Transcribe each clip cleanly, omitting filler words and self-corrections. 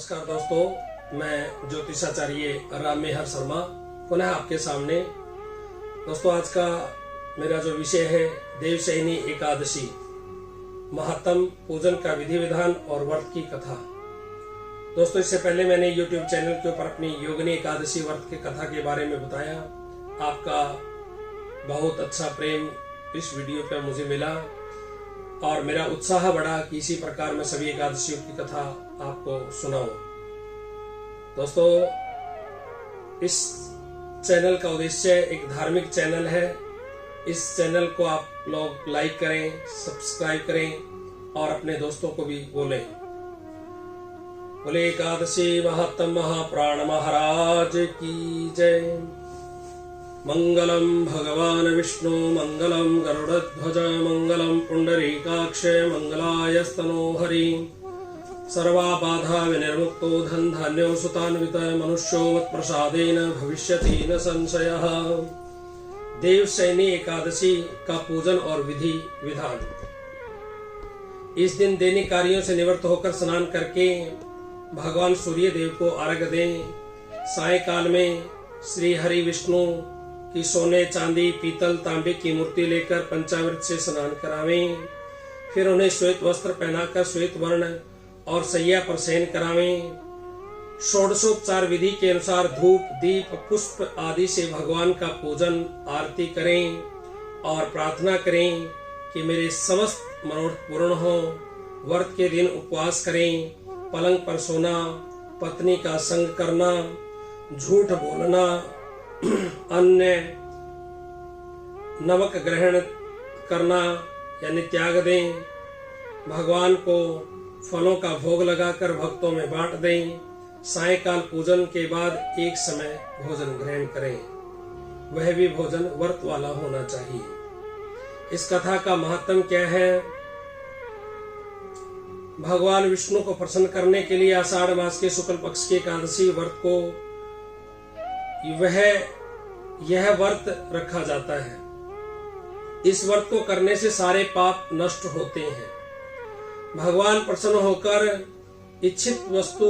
नमस्कार दोस्तों, मैं ज्योतिषाचार्य राममेहर शर्मा पुनः आपके सामने। दोस्तों, आज का मेरा जो विषय है देवशयनी एकादशी, महत्तम, पूजन का विधि विधान और व्रत की कथा। दोस्तों, इससे पहले मैंने YouTube चैनल के ऊपर अपनी योगिनी एकादशी व्रत की कथा के बारे में बताया। आपका बहुत अच्छा प्रेम इस वीडियो पर मुझे मिला और मेरा उत्साह बढ़ा कि इसी प्रकार मैं सभी एकादशियों की कथा आपको सुनाऊं। दोस्तों, इस चैनल का उद्देश्य एक धार्मिक चैनल है। इस चैनल को आप लोग लाइक करें, सब्सक्राइब करें और अपने दोस्तों को भी बोलें। बोले एकादशी महत्तम महाप्राण महाराज की जय। मंगलम भगवान विष्णु मंगलम गरुड़ध्वज मंगलम पुंडरीकाक्ष मंगलायस्तनो हरि। सर्वाबाधा विनिर्मुक्तो धन धान्यो सुतान्वित मनुष्यो मत्प्रसादेन भविष्यति न संशयः। देवशयनी एकादशी का पूजन और विधि विधान। इस दिन दैनिक कार्यों से निवृत्त होकर स्नान करके भगवान सूर्य देव को अर्घ्य दें। सायंकाल में श्री हरि विष्णु की सोने, चांदी, पीतल, तांबे की मूर्ति लेकर पंचामृत से स्नान करावें। फिर उन्हें श्वेत वस्त्र पहनाकर श्वेत वर्ण और सैया पर शयन करावें। षोडशोपचार विधि के अनुसार धूप, दीप, पुष्प आदि से भगवान का पूजन आरती करें और प्रार्थना करें कि मेरे समस्त मनोरथ पूर्ण हो। व्रत के दिन उपवास करें। पलंग पर सोना, पत्नी का संग करना, झूठ बोलना, अन्य नवक ग्रहण करना यानी त्याग दें। भगवान को फलों का भोग लगाकर भक्तों में बांट दें। सायंकाल पूजन के बाद एक समय भोजन ग्रहण करें, वह भी भोजन व्रत वाला होना चाहिए। इस कथा का महत्व क्या है? भगवान विष्णु को प्रसन्न करने के लिए आषाढ़ मास के शुक्ल पक्ष की एकादशी व्रत को यह व्रत रखा जाता है। इस व्रत को करने से सारे पाप नष्ट होते हैं। भगवान प्रसन्न होकर इच्छित वस्तु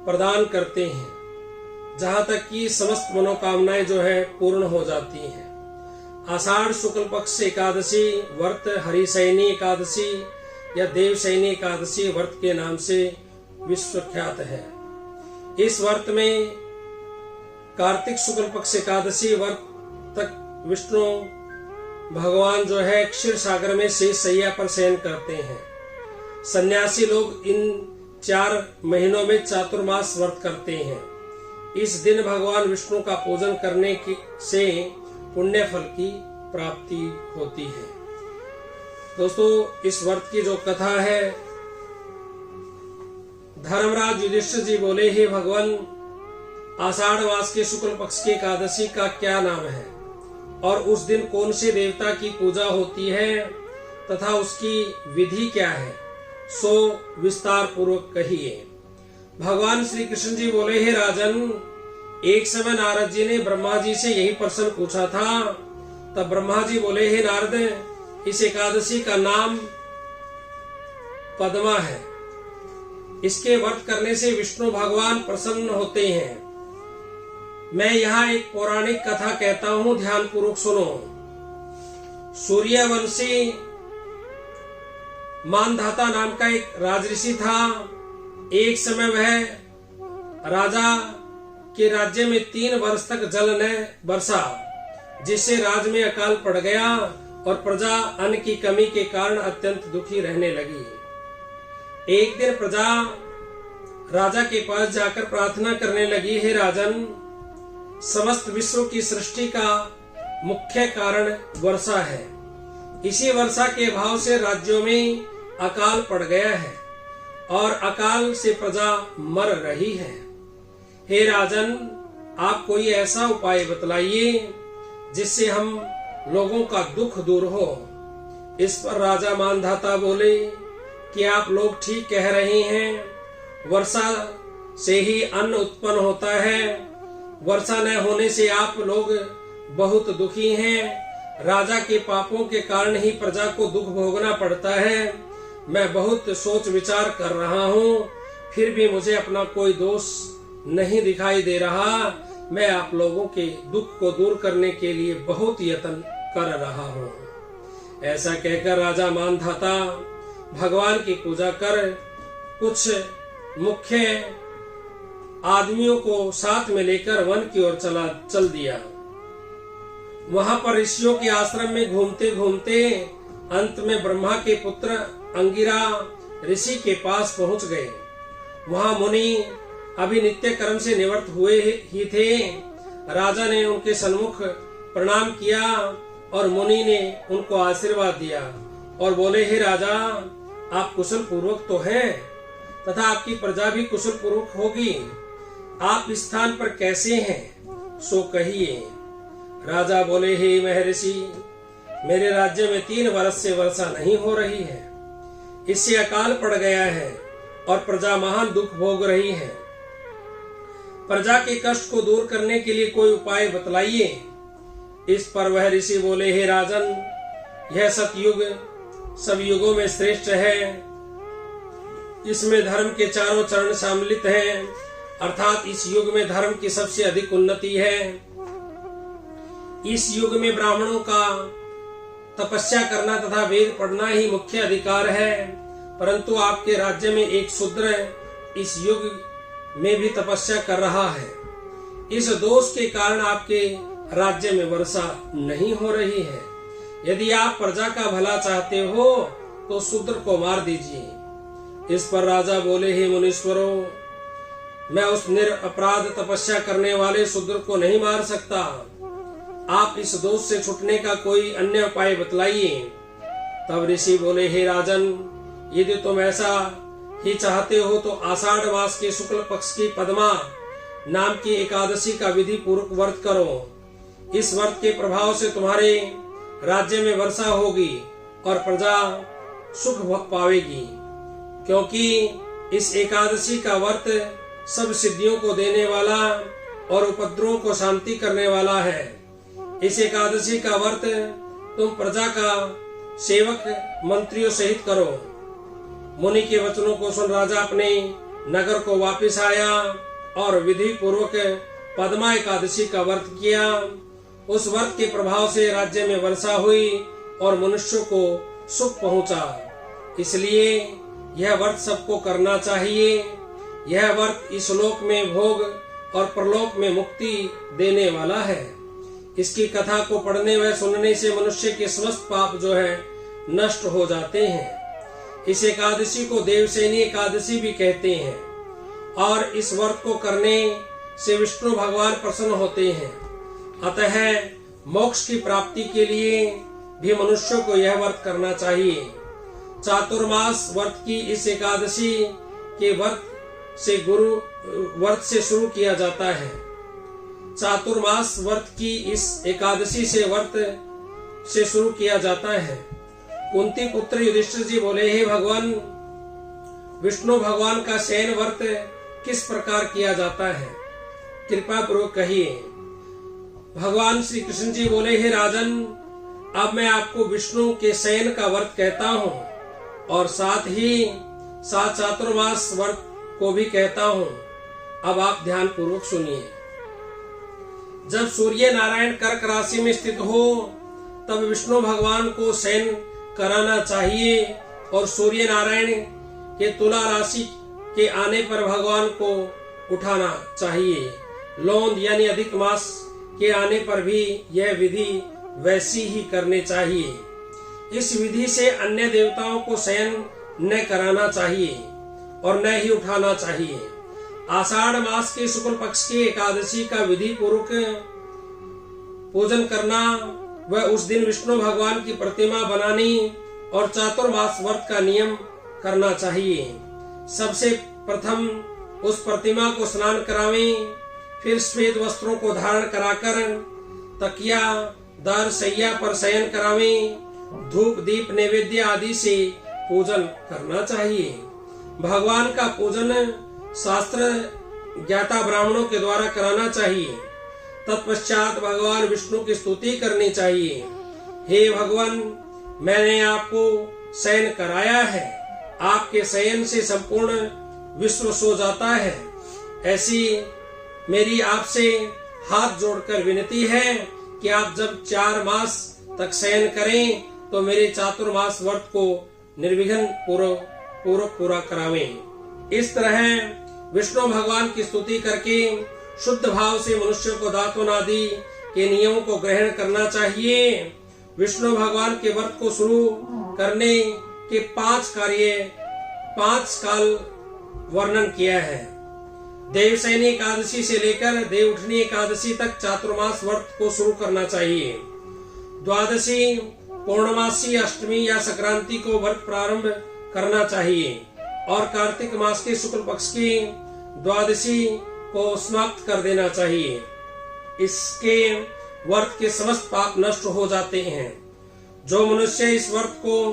प्रदान करते हैं, जहां तक कि समस्त मनोकामनाएं जो है पूर्ण हो जाती हैं। आषाढ़ शुक्ल पक्ष एकादशी व्रत हरिशयनी एकादशी या देवशयनी एकादशी व्रत के नाम से विश्वख्यात है। इस व्रत में कार्तिक शुक्ल पक्ष एकादशी व्रत तक विष्णु भगवान जो है क्षीर सागर में शेष शैया पर शयन करते हैं। सन्यासी लोग इन 4 महीनों में चातुर्मास व्रत करते हैं। इस दिन भगवान विष्णु का पूजन करने से पुण्य फल की प्राप्ति होती है। दोस्तों, इस व्रत की जो कथा है, धर्मराज युधिष्ठिर जी बोले, हे भगवान, आषाढ़ मास के शुक्ल पक्ष की एकादशी का क्या नाम है और उस दिन कौन से देवता की पूजा होती है तथा उसकी विधि क्या है, सो विस्तार पूर्वक कहिए। भगवान श्री कृष्ण जी बोले, हे राजन, एक समय नारद जी ने ब्रह्मा जी से यही प्रश्न पूछा था। तब ब्रह्मा जी बोले, हे नारद, इस एकादशी का नाम पद्मा है। इसके व्रत करने से विष्णु भगवान प्रसन्न होते हैं। मैं यहाँ एक पौराणिक कथा कहता हूँ, ध्यान पूर्वक सुनो। सूर्यवंशी मानधाता नाम का एक राजऋषि था। एक समय वह राजा के राज्य में 3 वर्ष तक जल न बरसा, जिससे राज्य में अकाल पड़ गया और प्रजा अन्न की कमी के कारण अत्यंत दुखी रहने लगी। एक दिन प्रजा राजा के पास जाकर प्रार्थना करने लगी, हे राजन, समस्त विश्व की सृष्टि का मुख्य कारण वर्षा है। इसी वर्षा के अभाव से राज्यों में अकाल पड़ गया है और अकाल से प्रजा मर रही है। हे राजन, आप कोई ऐसा उपाय बतलाइए जिससे हम लोगों का दुख दूर हो। इस पर राजा मानधाता बोले कि आप लोग ठीक कह रहे हैं। वर्षा से ही अन्न उत्पन्न होता है। वर्षा न होने से आप लोग बहुत दुखी हैं। राजा के पापों के कारण ही प्रजा को दुख भोगना पड़ता है। मैं बहुत सोच विचार कर रहा हूँ फिर भी मुझे अपना कोई दोष नहीं दिखाई दे रहा। मैं आप लोगों के दुख को दूर करने के लिए बहुत यत्न कर रहा हूँ। ऐसा कहकर राजा मानधाता भगवान की पूजा कर कुछ मुख्य आदमियों को साथ में लेकर वन की ओर चल दिया। वहां पर ऋषियों के आश्रम में घूमते घूमते अंत में ब्रह्मा के पुत्र अंगिरा ऋषि के पास पहुंच गए। वहां मुनि अभी नित्य कर्म से निवृत्त हुए ही थे। राजा ने उनके सन्मुख प्रणाम किया और मुनि ने उनको आशीर्वाद दिया और बोले, हे राजा, आप कुशल पूर्वक तो हैं तथा आपकी प्रजा भी कुशल पूर्वक होगी। आप इस स्थान पर कैसे हैं सो कहिए। राजा बोले, हे महर्षि, मेरे राज्य में 3 वर्ष से वर्षा नहीं हो रही है। इससे अकाल पड़ गया है और प्रजा महान दुख भोग रही है। प्रजा के कष्ट को दूर करने के लिए कोई उपाय बतलाइए। इस पर वह ऋषि बोले, हे राजन, यह सतयुग सब युगों में श्रेष्ठ है। इसमें धर्म के चारों चरण सम्मिलित हैं, अर्थात इस युग में धर्म की सबसे अधिक उन्नति है। इस युग में ब्राह्मणों का तपस्या करना तथा वेद पढ़ना ही मुख्य अधिकार है। परंतु आपके राज्य में एक शूद्र इस युग में भी तपस्या कर रहा है। इस दोष के कारण आपके राज्य में वर्षा नहीं हो रही है। यदि आप प्रजा का भला चाहते हो तो शूद्र को मार दीजिए। इस पर राजा बोले, हे मुनीश्वरों, मैं उस निरपराध तपस्या करने वाले शूद्र को नहीं मार सकता। आप इस दोष से छूटने का कोई अन्य उपाय बतलाइए। तब ऋषि बोले, हे राजन, यदि तुम ऐसा ही चाहते हो तो आषाढ़ मास के शुक्ल पक्ष की पद्मा नाम की एकादशी का विधि पूर्वक व्रत करो। इस व्रत के प्रभाव से तुम्हारे राज्य में वर्षा होगी और प्रजा सुख पावेगी, क्योंकि इस एकादशी का व्रत सब सिद्धियों को देने वाला और उपद्रवों को शांति करने वाला है। इस एकादशी का व्रत तुम प्रजा का सेवक मंत्रियों सहित करो। मुनि के वचनों को सुन राजा अपने नगर को वापस आया और विधि पूर्वक पद्मा एकादशी का व्रत किया। उस व्रत के प्रभाव से राज्य में वर्षा हुई और मनुष्यों को सुख पहुंचा। इसलिए यह व्रत सबको करना चाहिए। यह व्रत इस लोक में भोग और परलोक में मुक्ति देने वाला है। इसकी कथा को पढ़ने व सुनने से मनुष्य के समस्त पाप जो है नष्ट हो जाते हैं। इस एकादशी को देवसेनी एकादशी भी कहते हैं और इस व्रत को करने से विष्णु भगवान प्रसन्न होते हैं। अतः मोक्ष की प्राप्ति के लिए भी मनुष्यों को यह व्रत करना चाहिए। चातुर्मास व्रत की इस एकादशी के व्रत से शुरू किया जाता है। चातुर्मास व्रत की इस एकादशी से व्रत से शुरू किया जाता है। कुंती पुत्र युधिष्ठिर जी बोले, हे भगवान, विष्णु भगवान का शयन व्रत किस प्रकार किया जाता है, कृपा पूर्वक कहिए। भगवान श्री कृष्ण जी बोले, हे राजन, अब मैं आपको विष्णु के शयन का व्रत कहता हूँ और साथ ही साथ चातुर्मास व्रत को भी कहता हूँ। अब आप ध्यान पूर्वक सुनिए। जब सूर्य नारायण कर्क राशि में स्थित हो तब विष्णु भगवान को शयन कराना चाहिए और सूर्य नारायण के तुला राशि के आने पर भगवान को उठाना चाहिए। लोंद यानी अधिक मास के आने पर भी यह विधि वैसी ही करनी चाहिए। इस विधि से अन्य देवताओं को शयन न कराना चाहिए और न ही उठाना चाहिए। आषाढ़ मास के शुक्ल पक्ष की एकादशी का विधि पूर्वक पूजन करना व उस दिन विष्णु भगवान की प्रतिमा बनानी और चातुर्मास व्रत का नियम करना चाहिए। सबसे प्रथम उस प्रतिमा को स्नान करावें, फिर श्वेत वस्त्रों को धारण कराकर तकिया दार सैया पर शयन करावें, धूप दीप नैवेद्य आदि से पूजन करना चाहिए। भगवान का पूजन शास्त्र ज्ञाता ब्राह्मणों के द्वारा कराना चाहिए। तत्पश्चात भगवान विष्णु की स्तुति करनी चाहिए। हे भगवान, मैंने आपको शयन कराया है। आपके शयन से संपूर्ण विश्व सो जाता है। ऐसी मेरी आपसे हाथ जोड़कर विनती है कि आप जब 4 मास तक शयन करें तो मेरे चातुर्मास व्रत को निर्विघ्न पूरा करावें। इस तरह विष्णु भगवान की स्तुति करके शुद्ध भाव से मनुष्य को दातुनादि के नियमों को ग्रहण करना चाहिए। विष्णु भगवान के व्रत को शुरू करने के 5 काल वर्णन किया है। देवशयनी एकादशी से लेकर देवउठनी एकादशी तक चातुर्मास व्रत को शुरू करना चाहिए। द्वादशी, पूर्णमासी, अष्टमी या संक्रांति को व्रत प्रारंभ करना चाहिए और कार्तिक मास के शुक्ल पक्ष की द्वादशी को समाप्त कर देना चाहिए। इसके व्रत के समस्त पाप नष्ट हो जाते हैं। जो मनुष्य इस व्रत को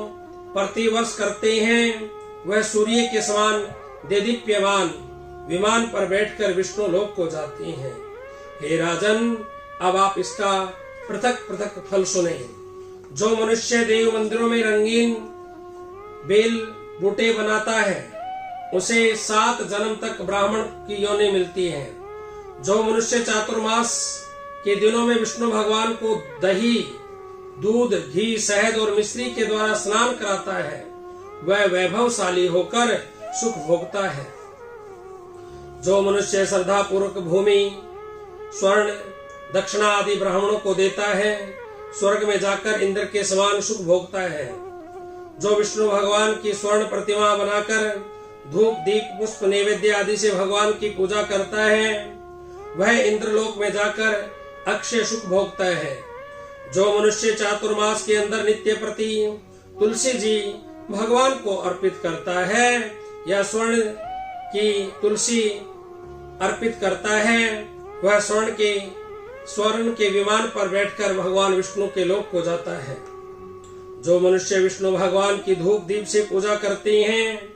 प्रतिवर्ष करते हैं वह सूर्य के समान देदीप्यमान विमान पर बैठकर विष्णु लोक को जाते हैं। हे राजन, अब आप इसका पृथक पृथक फल सुने। जो मनुष्य देव मंदिरों में रंगीन बेल बूटे बनाता है उसे 7 जन्म तक ब्राह्मण की योनि मिलती है। जो मनुष्य चातुर्मास के दिनों में विष्णु भगवान को दही, दूध, घी, शहद और मिश्री के द्वारा स्नान कराता है वह वैभवशाली होकर सुख भोगता है। जो मनुष्य श्रद्धा पूर्वक भूमि, स्वर्ण, दक्षिणा आदि ब्राह्मणों को देता है स्वर्ग में जाकर इंद्र के समान सुख भोगता है। जो विष्णु भगवान की स्वर्ण प्रतिमा बनाकर धूप, दीप, पुष्प, नैवेद्य आदि से भगवान की पूजा करता है वह इंद्रलोक में जाकर अक्षय सुख भोगता है। जो मनुष्य चातुर्मास के अंदर नित्य प्रति तुलसी जी भगवान को अर्पित करता है या स्वर्ण की तुलसी अर्पित करता है वह स्वर्ण के विमान पर बैठकर भगवान विष्णु के लोक को जाता है। जो मनुष्य विष्णु भगवान की धूप दीप से पूजा करते हैं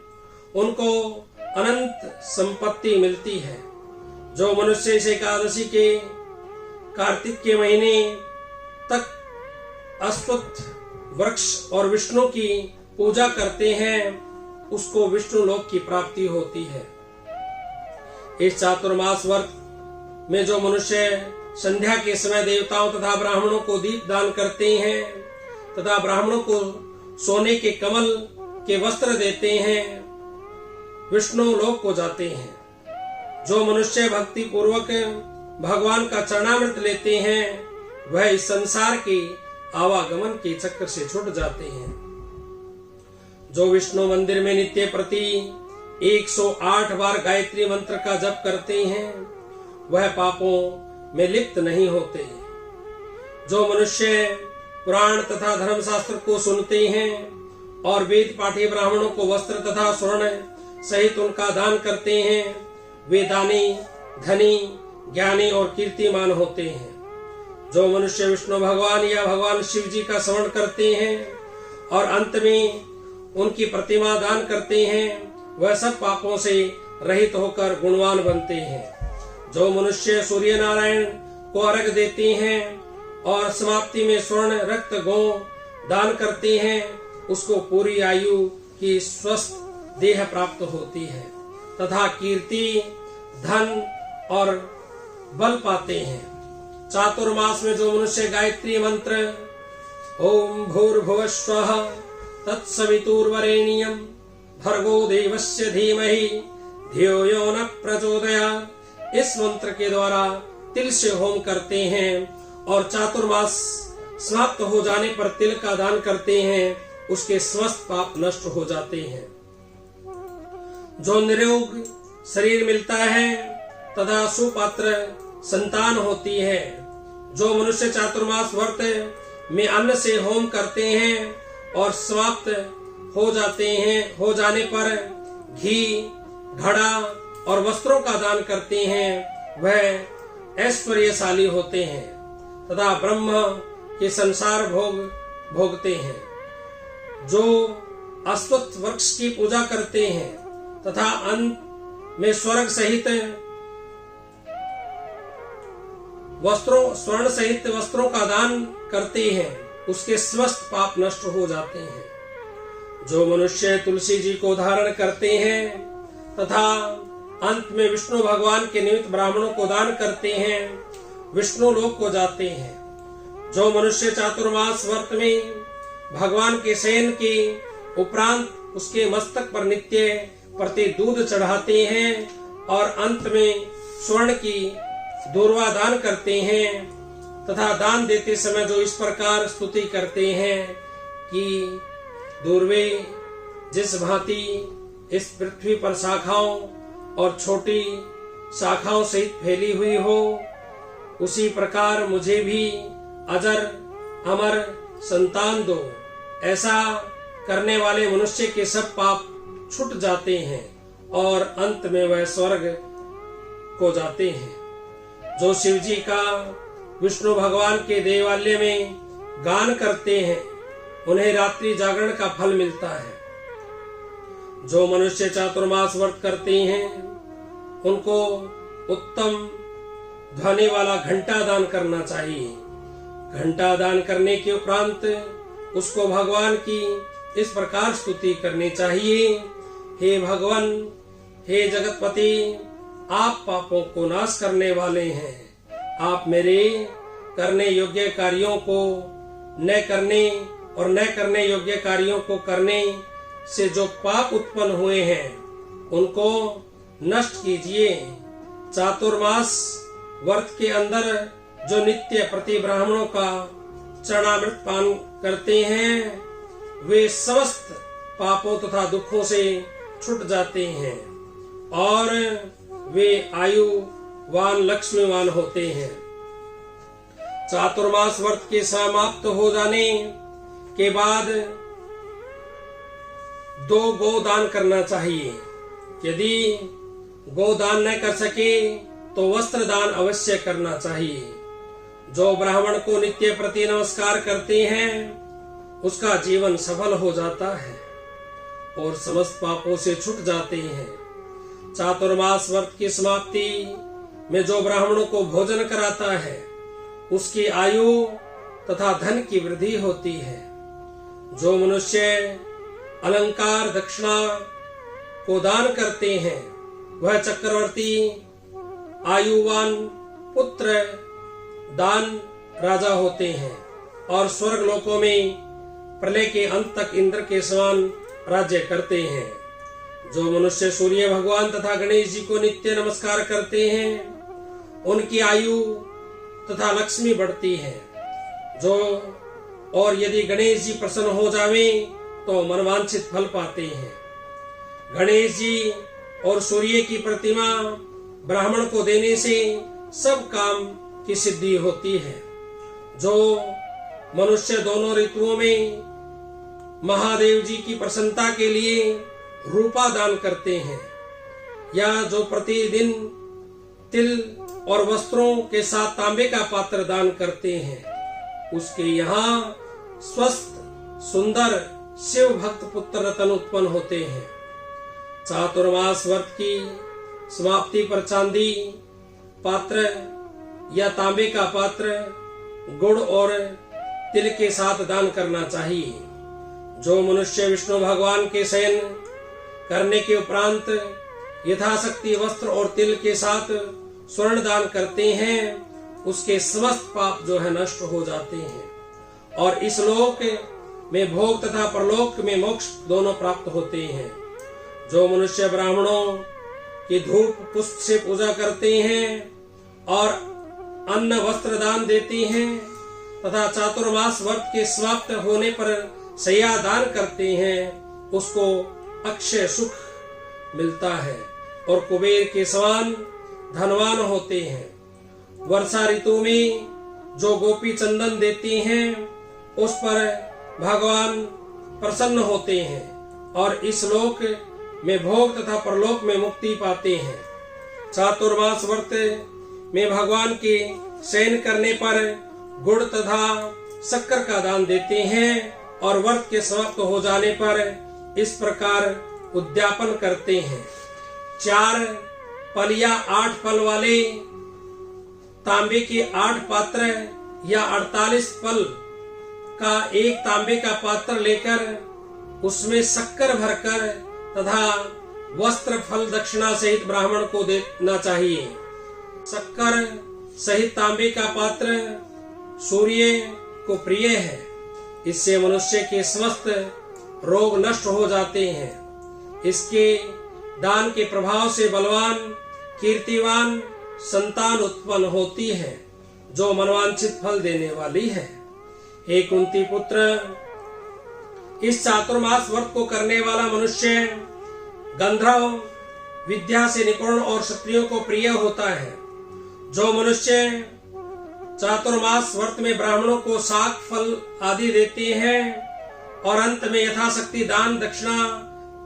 उनको अनंत संपत्ति मिलती है। जो मनुष्य इस एकादशी के कार्तिक के महीने तक अश्वत्थ वृक्ष और विष्णु की पूजा करते हैं उसको विष्णु लोक की प्राप्ति होती है। इस चातुर्मास व्रत में जो मनुष्य संध्या के समय देवताओं तथा ब्राह्मणों को दीप दान करते हैं तथा ब्राह्मणों को सोने के कमल के वस्त्र देते हैं विष्णु लोक को जाते हैं। जो मनुष्य भक्ति पूर्वक भगवान का चरणामृत लेते हैं वह इस संसार के आवागमन के चक्र से छूट जाते हैं। जो विष्णु मंदिर में नित्य प्रति 108 बार गायत्री मंत्र का जप करते हैं वह पापों में लिप्त नहीं होते। जो मनुष्य पुराण तथा धर्मशास्त्र को सुनते हैं और वेद पाठी ब्राह्मणों को वस्त्र तथा स्वर्ण सहित उनका दान करते हैं वे दानी, धनी, ज्ञानी और कीर्तिमान होते हैं। जो मनुष्य विष्णु भगवान या भगवान शिव जी का स्मरण करते हैं और अंत में उनकी प्रतिमा दान करते हैं वह सब पापों से रहित होकर गुणवान बनते हैं। जो मनुष्य सूर्य नारायण को अर्घ देते हैं और समाप्ति में स्वर्ण, रक्त, गौ दान करते हैं उसको पूरी आयु की स्वस्थ देह प्राप्त होती है तथा कीर्ति, धन और बल पाते हैं। चातुर्मास में जो मनुष्य गायत्री मंत्र ओम भूर्भुवस्वः तत्सवितुर्वरेण्यं भर्गो देवस्य धीमहि धियो यो न प्रचोदयात् इस मंत्र के द्वारा तिल से होम करते हैं और चातुर्मास समाप्त हो जाने पर तिल का दान करते हैं उसके समस्त पाप नष्ट हो जाते हैं। जो निरोग शरीर मिलता है तथा सुपात्र संतान होती है। जो मनुष्य चातुर्मास व्रत में अन्न से होम करते हैं और समाप्त हो जाने पर घी, घड़ा और वस्त्रों का दान करते हैं वह ऐश्वर्यशाली होते हैं तथा ब्रह्म के संसार भोगते हैं। जो अश्वत्थ वृक्ष की पूजा करते हैं तथा अंत में स्वर्ग सहित स्वर्ण सहित वस्त्रों का दान करते हैं उसके समस्त पाप नष्ट हो जाते हैं। जो मनुष्य तुलसी जी को धारण करते हैं तथा अंत में विष्णु भगवान के निमित्त ब्राह्मणों को दान करते हैं, विष्णु लोक को जाते हैं। जो मनुष्य चातुर्मास व्रत में भगवान के शयन के उपरांत उसके मस्तक पर नित्य प्रति दूध चढ़ाते हैं और अंत में स्वर्ण की दूर्वा दान करते हैं तथा दान देते समय जो इस प्रकार स्तुति करते हैं कि दूर्वे जिस भांति इस पृथ्वी पर शाखाओं और छोटी शाखाओं सहित फैली हुई हो, उसी प्रकार मुझे भी अजर अमर संतान दो। ऐसा करने वाले मनुष्य के सब पाप छूट जाते हैं और अंत में वह स्वर्ग को जाते हैं। जो शिव जी का विष्णु भगवान के देवालय में गान करते हैं, उन्हें रात्रि जागरण का फल मिलता है। जो मनुष्य चातुर्मास व्रत करते हैं, उनको उत्तम ध्वनि वाला घंटा दान करना चाहिए। घंटा दान करने के उपरांत उसको भगवान की इस प्रकार स्तुति करनी चाहिए। हे भगवान, हे जगतपति, आप पापों को नाश करने वाले हैं। आप मेरे करने योग्य कार्यों को न करने और न करने योग्य कार्यों को करने से जो पाप उत्पन्न हुए हैं, उनको नष्ट कीजिए। चातुर्मास व्रत के अंदर जो नित्य प्रति ब्राह्मणों का चरणामृत पान करते हैं, वे समस्त पापों तथा दुखों से छूट जाते हैं और वे आयुवान लक्ष्मीवान होते हैं। चातुर्मास व्रत के समाप्त हो जाने के बाद 2 गोदान करना चाहिए। यदि गोदान न कर सके तो वस्त्र दान अवश्य करना चाहिए। जो ब्राह्मण को नित्य प्रति नमस्कार करते हैं, उसका जीवन सफल हो जाता है और समस्त पापों से छूट जाते हैं। चातुर्मास व्रत की समाप्ति में जो ब्राह्मणों को भोजन कराता है, उसकी आयु तथा धन की वृद्धि होती है। जो मनुष्य अलंकार दक्षिणा को दान करते हैं, वह चक्रवर्ती आयुवान पुत्र दान राजा होते हैं और स्वर्ग लोकों में प्रलय के अंत तक इंद्र के समान राज्य करते हैं। जो मनुष्य सूर्य भगवान तथा गणेश जी को नित्य नमस्कार करते हैं, उनकी आयु तथा लक्ष्मी बढ़ती है। जो और यदि गणेश जी प्रसन्न हो जावे तो मनवांछित फल पाते हैं। गणेश जी और सूर्य की प्रतिमा ब्राह्मण को देने से सब काम की सिद्धि होती है। जो मनुष्य दोनों ऋतुओं में महादेव जी की प्रसन्नता के लिए रूपा दान करते हैं, या जो प्रतिदिन तिल और वस्त्रों के साथ तांबे का पात्र दान करते हैं, उसके यहाँ स्वस्थ सुंदर शिव भक्त पुत्र रतन उत्पन्न होते हैं। चातुर्मास व्रत की समाप्ति पर चांदी पात्र या तांबे का पात्र गुड़ और तिल के साथ दान करना चाहिए। जो मनुष्य विष्णु भगवान के शयन करने के उपरांत यथाशक्ति वस्त्र और तिल के साथ स्वर्ण दान करते हैं, उसके समस्त पाप जो है नष्ट हो जाते हैं और इस लोक में भोग तथा परलोक में मोक्ष दोनों प्राप्त होते हैं। जो मनुष्य ब्राह्मणों की धूप पुष्प से पूजा करते हैं और अन्न वस्त्र दान देते हैं तथा चातुर्मास व्रत के समाप्त होने पर शय्या दान करते हैं, उसको अक्षय सुख मिलता है और कुबेर के समान धनवान होते हैं। वर्षा ऋतु में जो गोपी चंदन देती हैं, उस पर भगवान प्रसन्न होते हैं और इस लोक में भोग तथा परलोक में मुक्ति पाते हैं। चातुर्मास व्रत में भगवान के शयन करने पर गुड़ तथा शक्कर का दान देते हैं और व्रत के समाप्त हो जाने पर इस प्रकार उद्यापन करते हैं। 4 पल या 8 पल वाले तांबे के 8 पात्र या 48 पल का एक तांबे का पात्र लेकर उसमें शक्कर भरकर तथा वस्त्र फल दक्षिणा सहित ब्राह्मण को देना चाहिए। शक्कर सहित तांबे का पात्र सूर्य को प्रिय है। इससे मनुष्य के स्वस्थ रोग नष्ट हो जाते हैं। इसके दान के प्रभाव से बलवान कीर्तिवान संतान उत्पन्न होती है, जो मनवांछित फल देने वाली है। हे कुंती पुत्र, इस चातुर्मास व्रत को करने वाला मनुष्य गंधर्व विद्या से निपुण और क्षत्रियों को प्रिय होता है। जो मनुष्य चातुर्मास व्रत में ब्राह्मणों को शाक फल आदि देते हैं और अंत में यथाशक्ति दान दक्षिणा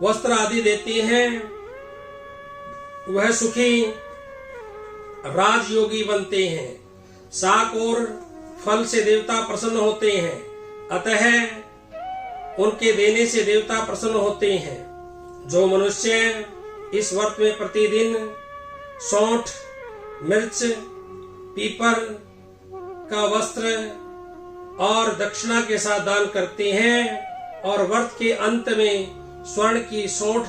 वस्त्र आदि देते हैं, वह सुखी राजयोगी बनते हैं। शाक और फल से देवता प्रसन्न होते हैं, अतः उनके देने से देवता प्रसन्न होते हैं। जो मनुष्य इस व्रत में प्रतिदिन सौंठ मिर्च पीपर का वस्त्र और दक्षिणा के साथ दान करते हैं और व्रत के अंत में स्वर्ण की सौंठ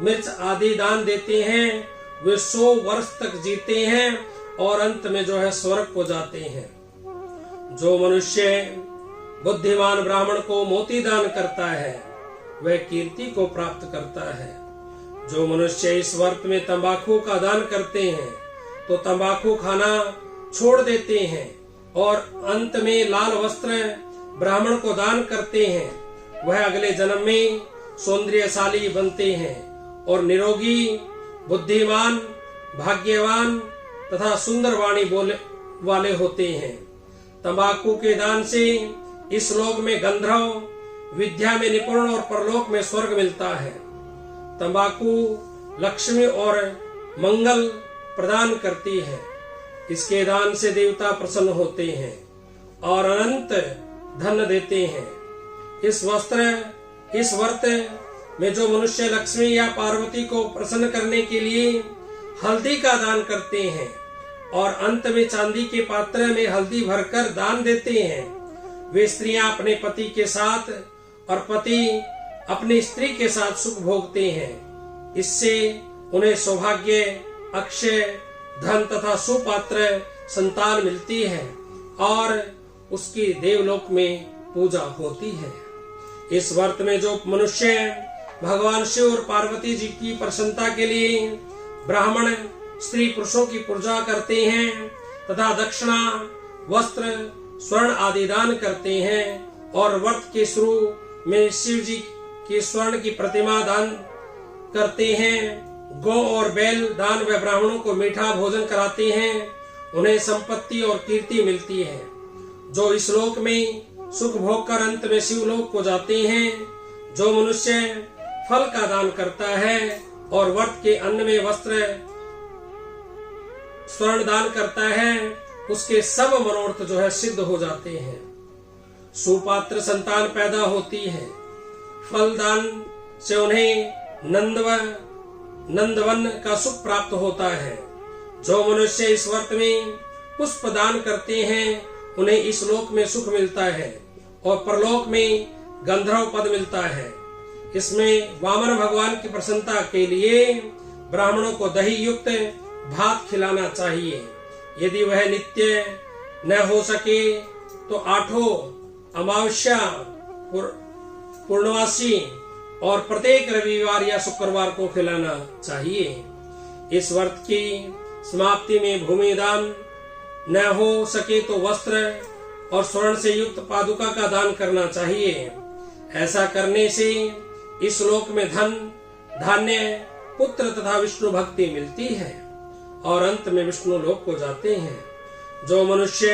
मिर्च आदि दान देते हैं, वे 100 वर्ष तक जीते हैं और अंत में जो है स्वर्ग को जाते हैं। जो मनुष्य बुद्धिमान ब्राह्मण को मोती दान करता है, वह कीर्ति को प्राप्त करता है। जो मनुष्य इस व्रत में तंबाकू का दान करते हैं तो तंबाकू खाना छोड़ देते हैं और अंत में लाल वस्त्र ब्राह्मण को दान करते हैं, वह अगले जन्म में सौंदर्यशाली बनते हैं और निरोगी बुद्धिमान भाग्यवान तथा सुंदर वाणी बोले वाले होते हैं। तंबाकू के दान से इस लोक में गंधर्व विद्या में निपुण और परलोक में स्वर्ग मिलता है। तंबाकू लक्ष्मी और मंगल प्रदान करती है। इसके दान से देवता प्रसन्न होते हैं और अनंत धन देते हैं। इस व्रत में जो मनुष्य लक्ष्मी या पार्वती को प्रसन्न करने के लिए हल्दी का दान करते हैं और अंत में चांदी के पात्र में हल्दी भरकर दान देते हैं, वे स्त्रियां अपने पति के साथ और पति अपनी स्त्री के साथ सुख भोगते हैं। इससे उन्हें सौभाग्य अक्षय धन तथा सुपात्र संतान मिलती है और उसकी देवलोक में पूजा होती है। इस व्रत में जो मनुष्य भगवान शिव और पार्वती जी की प्रसन्नता के लिए ब्राह्मण स्त्री पुरुषों की पूजा करते हैं तथा दक्षिणा वस्त्र स्वर्ण आदि दान करते हैं और व्रत के शुरू में शिव जी की स्वर्ण की प्रतिमा दान करते हैं, गौ और बैल दान व ब्राह्मणों को मीठा भोजन कराते हैं, उन्हें संपत्ति और कीर्ति मिलती है। जो इस लोक में सुख भोग कर अंत में शिवलोक को जाते हैं। जो मनुष्य फल का दान करता है और व्रत के अन्न में वस्त्र स्वर्ण दान करता है, उसके सब मनोरथ जो है सिद्ध हो जाते हैं। सुपात्र संतान पैदा होती है। फल दान से उन्हें नंदवन का सुख प्राप्त होता है। जो मनुष्य इस व्रत में पुष्प दान करते हैं, उन्हें इस लोक में सुख मिलता है और परलोक में गंधर्व पद मिलता है। इसमें वामन भगवान की प्रसन्नता के लिए ब्राह्मणों को दही युक्त भात खिलाना चाहिए। यदि वह नित्य न हो सके तो 8 अमावस्या पूर्णवासी और प्रत्येक रविवार या शुक्रवार को खिलाना चाहिए। इस व्रत की समाप्ति में भूमि दान न हो सके तो वस्त्र और स्वर्ण से युक्त पादुका का दान करना चाहिए। ऐसा करने से इस लोक में धन धान्य पुत्र तथा विष्णु भक्ति मिलती है और अंत में विष्णु लोक को जाते हैं। जो मनुष्य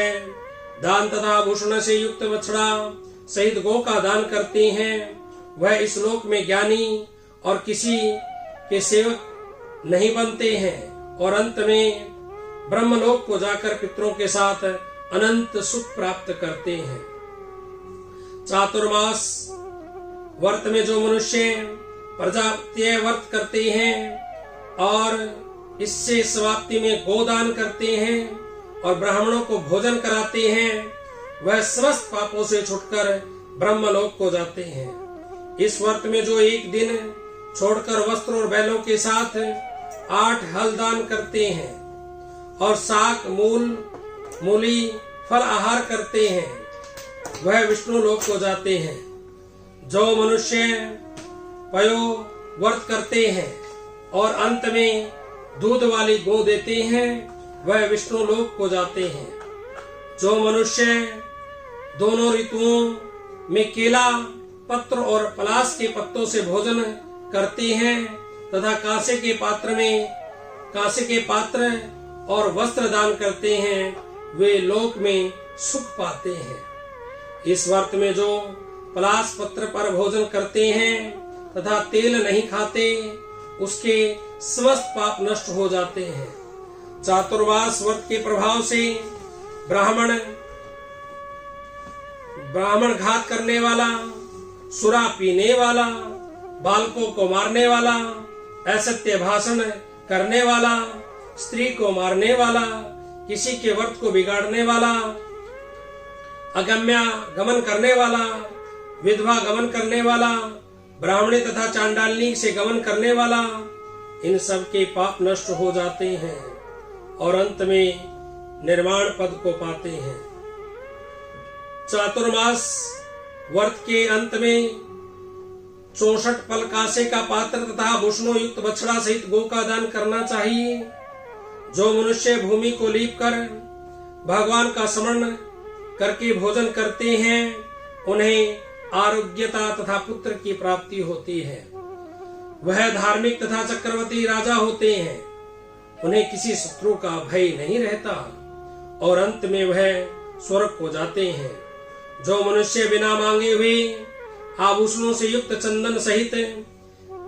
दान तथा भूषण से युक्त बछड़ा सहित गौ का दान करते हैं, वह इस लोक में ज्ञानी और किसी के सेवक नहीं बनते हैं और अंत में ब्रह्मलोक को जाकर पितरों के साथ अनंत सुख प्राप्त करते हैं। चातुर्मास व्रत में जो मनुष्य प्रजापत्य व्रत करते हैं और इससे समाप्ति में गोदान करते हैं और ब्राह्मणों को भोजन कराते हैं, वह समस्त पापों से छुटकर ब्रह्मलोक को जाते हैं। इस व्रत में जो एक दिन छोड़कर वस्त्र और बैलों के साथ 8 हल दान करते हैं और शाक मूली फल आहार करते हैं, वह विष्णु लोक को जाते हैं। जो मनुष्य पयो व्रत करते हैं और अंत में दूध वाली गौ देते हैं, वह विष्णु लोक को जाते हैं। जो मनुष्य दोनों ऋतुओं में केला पत्र और पलाश के पत्तों से भोजन करते हैं तथा कांसे के पात्र और वस्त्र दान करते हैं, वे लोक में सुख पाते हैं। इस व्रत में जो पलाश पत्र पर भोजन करते हैं तथा तेल नहीं खाते, उसके समस्त पाप नष्ट हो जाते हैं। चातुर्मास व्रत के प्रभाव से ब्राह्मण घात करने वाला, सुरा पीने वाला, बालकों को मारने वाला, असत्य भाषण करने वाला, स्त्री को मारने वाला, किसी के व्रत को बिगाड़ने वाला, अगम्या गमन करने वाला, विधवा गमन करने वाला, ब्राह्मणी तथा चांडालनी से गमन करने वाला, इन सब के पाप नष्ट हो जाते हैं और अंत में निर्वाण पद को पाते हैं। चातुर्मास व्रत के अंत में 64 पल कांसे का पात्र तथा भूषणों युक्त बछड़ा सहित गौ का दान करना चाहिए। जो मनुष्य भूमि को लीप कर भगवान का स्मरण करके भोजन करते हैं, उन्हें आरोग्यता तथा पुत्र की प्राप्ति होती है। वह धार्मिक तथा चक्रवर्ती राजा होते हैं, उन्हें किसी शत्रु का भय नहीं रहता और अंत में वह स्वर्ग को जाते हैं। जो मनुष्य बिना मांगे हुए आभूषणों से युक्त चंदन सहित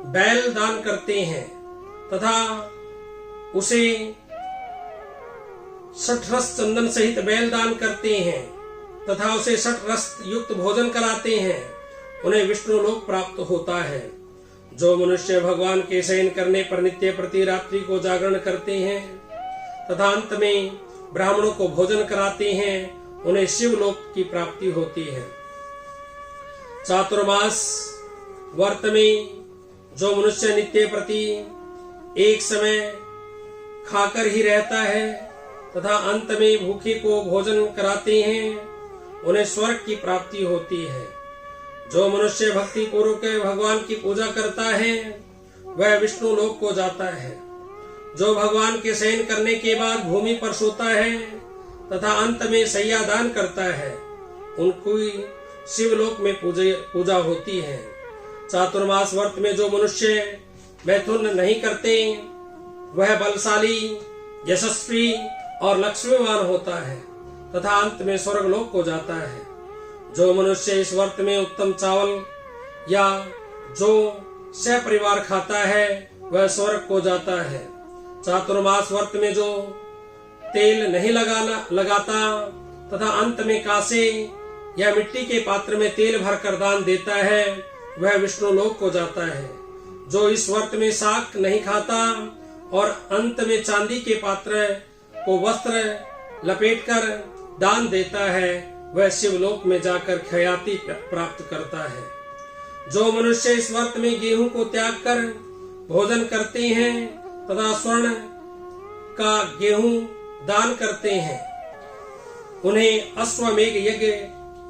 बैल दान करते हैं तथा उसे 60 रस चंदन सहित बैल दान करते हैं तथा उसे 60 रस युक्त भोजन कराते हैं, उन्हें विष्णु लोक प्राप्त होता है। जो मनुष्य भगवान के शयन करने पर नित्य प्रति रात्रि को जागरण करते हैं तथा अंत में ब्राह्मणों को भोजन कराते हैं, उन्हें शिवलोक की प्राप्ति होती है। चातुर्मास व्रत में जो मनुष्य नित्य प्रति एक समय खाकर ही रहता है तथा अंत में भूखे को भोजन कराते हैं, उन्हें स्वर्ग की प्राप्ति होती है। जो मनुष्य भक्ति पूर्वक भगवान की पूजा करता है, वह विष्णु लोक को जाता है। जो भगवान के शयन करने के बाद भूमि पर सोता है तथा अंत में शय्या दान करता है, उनकी शिवलोक में पूजा होती है। चातुर्मास व्रत में जो मनुष्य मैथुन नहीं करते, वह बलशाली, यशस्वी और लक्ष्मीवान होता है तथा अंत में स्वर्ग लोक को जाता है। जो मनुष्य इस व्रत में उत्तम चावल या जो सपरिवार खाता है, वह स्वर्ग को जाता है। चातुर्मास व्रत में जो तेल नहीं लगाता तथा अंत में कांसे या मिट्टी के पात्र में तेल भरकर दान देता है, वह विष्णु लोक को जाता है। जो इस व्रत में शाक नहीं खाता और अंत में चांदी के पात्र को वस्त्र लपेटकर दान देता है, वह शिवलोक में जाकर ख्याति प्राप्त करता है। जो मनुष्य इस व्रत में गेहूं को त्याग कर भोजन करते हैं तथा स्वर्ण का गेहूं दान करते हैं, उन्हें अश्वमेघ यज्ञ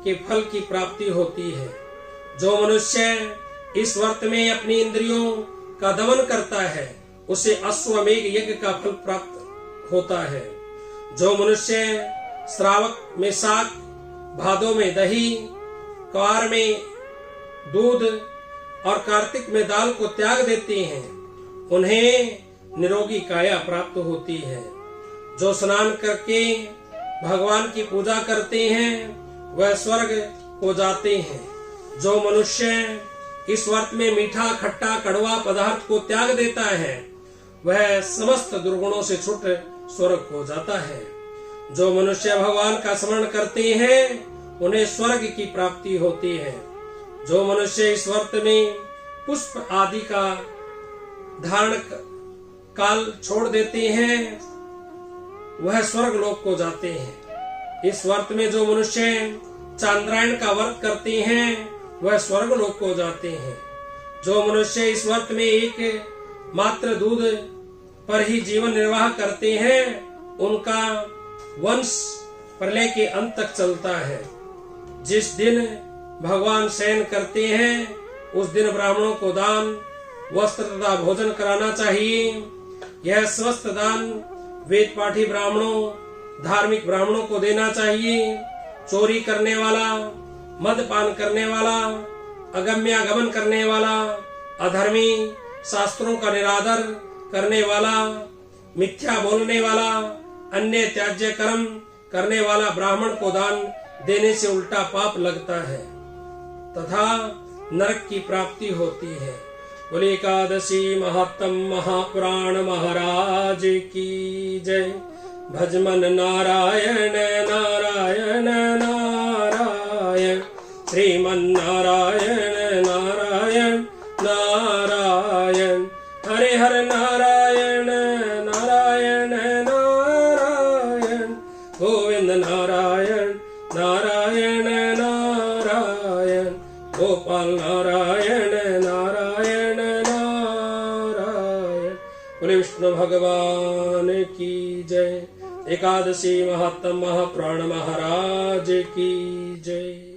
के फल की प्राप्ति होती है। जो मनुष्य इस व्रत में अपनी इंद्रियों का दमन करता है, उसे अश्वमेघ यज्ञ का फल प्राप्त होता है। जो मनुष्य श्रावक में शाक, भादों में दही, क्वार में दूध और कार्तिक में दाल को त्याग देते हैं, उन्हें निरोगी काया प्राप्त होती है। जो स्नान करके भगवान की पूजा करते हैं, वह स्वर्ग को जाते हैं। जो मनुष्य इस व्रत में मीठा, खट्टा, कड़वा पदार्थ को त्याग देता है, वह समस्त दुर्गुणों से छूट स्वर्ग को जाता है। जो मनुष्य भगवान का स्मरण करते हैं, उन्हें स्वर्ग की प्राप्ति होती है। जो मनुष्य इस व्रत में पुष्प आदि का धारण काल छोड़ देते हैं, वह स्वर्ग लोक को जाते हैं। इस व्रत में जो मनुष्य चांद्रायण का व्रत करते हैं, वह स्वर्ग लोक को जाते हैं। जो मनुष्य इस वर्त में एक मात्र दूध पर ही जीवन निर्वाह करते हैं, उनका वंश प्रलय के अंत तक चलता है। जिस दिन भगवान शयन करते हैं, उस दिन ब्राह्मणों को दान, वस्त्र तथा भोजन कराना चाहिए। यह स्वस्थ दान वेद पाठी ब्राह्मणों, धार्मिक ब्राह्मणों को देना चाहिए। चोरी करने वाला, मदपान करने वाला, अगम्यागमन करने वाला, अधर्मी, शास्त्रों का निरादर करने वाला, मिथ्या बोलने वाला, अन्य त्याज्य कर्म करने वाला ब्राह्मण को दान देने से उल्टा पाप लगता है तथा नरक की प्राप्ति होती है। बोले एकादशी महात्म महापुराण महाराज की जय। भजमन नारायण नारायण नारायण, श्रीमन नारायण नारायण नारायण, हरे हर नारायण नारायण नारायण, गोविंद नारायण नारायण नारायण, गोपाल नारायण नारायण नारायण। बोले विष्णु भगवान की जय। एकादशी महात्म महापुराण महाराज की जय।